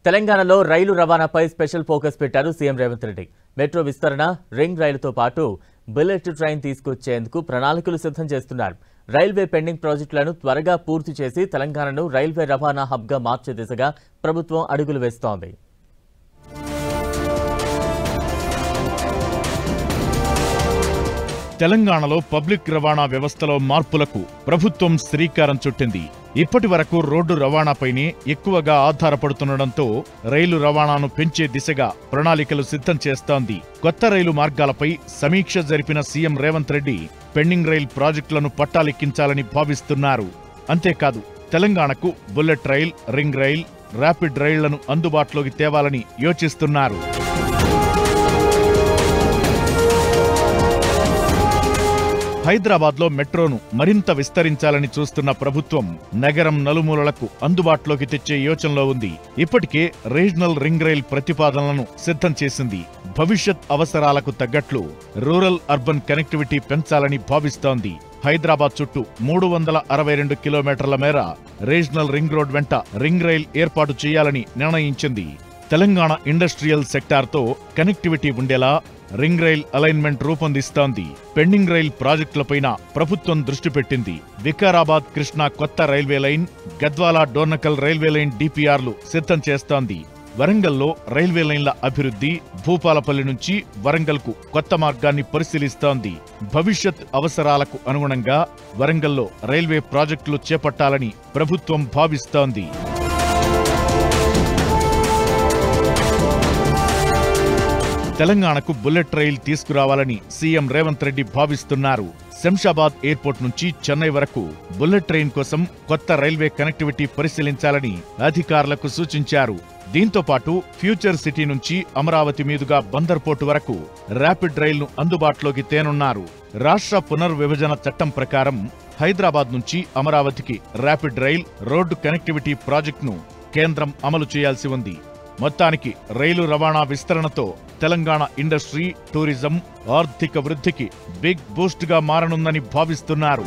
తెలంగాణలో రైలు రవాణాపై special focus పెట్టారు CM Revanth Reddy. Metro విస్తరణ, రింగ్ రైలుతో పాటు బుల్లెట్ ట్రైన్ తీసుకొచ్చేందుకు ప్రణాళికలు సిద్ధం చేస్తున్నారు. రైల్వే పెండింగ్ ప్రాజెక్టులను త్వరగా పూర్తి చేసి తెలంగాణను రైల్వే రవాణా హబ్గా మార్చే దిశగా ప్రభుత్వం అడుగులు వేస్తోంది. తెలంగాణలో పబ్లిక్ రవాణా వ్యవస్థలో మార్పులకు ప్రభుత్వం శ్రీకారం చుట్టింది. ఇప్పటి వరకు రోడ్డు రవాణాపైనే ఎక్కువగా ఆధారపడుతుండటంతో రైలు రవాణాను పెంచే దిశగా ప్రణాళికలు సిద్ధం చేస్తోంది. కొత్త రైలు మార్గాలపై సమీక్ష జరిపిన CM Revanth Reddy pending rail ప్రాజెక్టులను పట్టాలెక్కించాలని భావిస్తున్నారు. అంతేకాదు తెలంగాణకు bullet rail, ring rail, rapid రైళ్లను అందుబాటులోకి తేవాలని యోచిస్తున్నారు. హైదరాబాద్లో మెట్రోను మరింత విస్తరించాలని చూస్తున్న ప్రభుత్వం నగరం నలుమూలలకు అందుబాటులోకి తెచ్చే యోచనలో ఉంది. ఇప్పటికే రీజనల్ రింగ్ రైల్ ప్రతిపాదనలను సిద్ధం చేసింది. భవిష్యత్ అవసరాలకు తగ్గట్లు రూరల్ అర్బన్ కనెక్టివిటీ పెంచాలని భావిస్తోంది. హైదరాబాద్ చుట్టూ 362 కిలోమీటర్ల మేర రీజనల్ రింగ్ రోడ్ వెంట రింగ్ రైల్ ఏర్పాటు చేయాలని నిర్ణయించింది. తెలంగాణ ఇండస్ట్రియల్ సెక్టార్తో కనెక్టివిటీ ఉండేలా రింగ్ రైల్ అలైన్మెంట్ రూపొందిస్తోంది. పెండింగ్ రైల్ ప్రాజెక్టులపైన ప్రభుత్వం దృష్టి పెట్టింది. వికారాబాద్ కృష్ణా కొత్త railway line, Gadwal Dornakal railway line డిపిఆర్లు సిద్ధం చేస్తోంది. వరంగల్లో రైల్వే లైన్ల అభివృద్ధి, భూపాలపల్లి నుంచి వరంగల్కు కొత్త మార్గాన్ని పరిశీలిస్తోంది. భవిష్యత్ అవసరాలకు అనుగుణంగా వరంగల్లో రైల్వే ప్రాజెక్టులు చేపట్టాలని ప్రభుత్వం భావిస్తోంది. తెలంగాణకు బుల్లెట్ రైల్ తీసుకురావాలని సీఎం రేవంత్ రెడ్డి భావిస్తున్నారు. శంషాబాద్ ఎయిర్పోర్ట్ నుంచి చెన్నై వరకు బుల్లెట్ ట్రైన్ కోసం కొత్త రైల్వే కనెక్టివిటీ పరిశీలించాలని అధికారులకు సూచించారు. దీంతో పాటు ఫ్యూచర్ సిటీ నుంచి అమరావతి మీదుగా బందర్ పోర్టు వరకు ర్యాపిడ్ రైలును అందుబాటులోకి తేనున్నారు. రాష్ట్ర పునర్విభజన చట్టం ప్రకారం హైదరాబాద్ నుంచి అమరావతికి ర్యాపిడ్ రైల్, రోడ్డు కనెక్టివిటీ ప్రాజెక్టును కేంద్రం అమలు చేయాల్సి ఉంది. మొత్తానికి రైలు రవాణా విస్తరణతో తెలంగాణ ఇండస్ట్రీ, టూరిజం, ఆర్థిక వృద్ధికి బిగ్ బూస్ట్ గా మారనుందని భావిస్తున్నారు.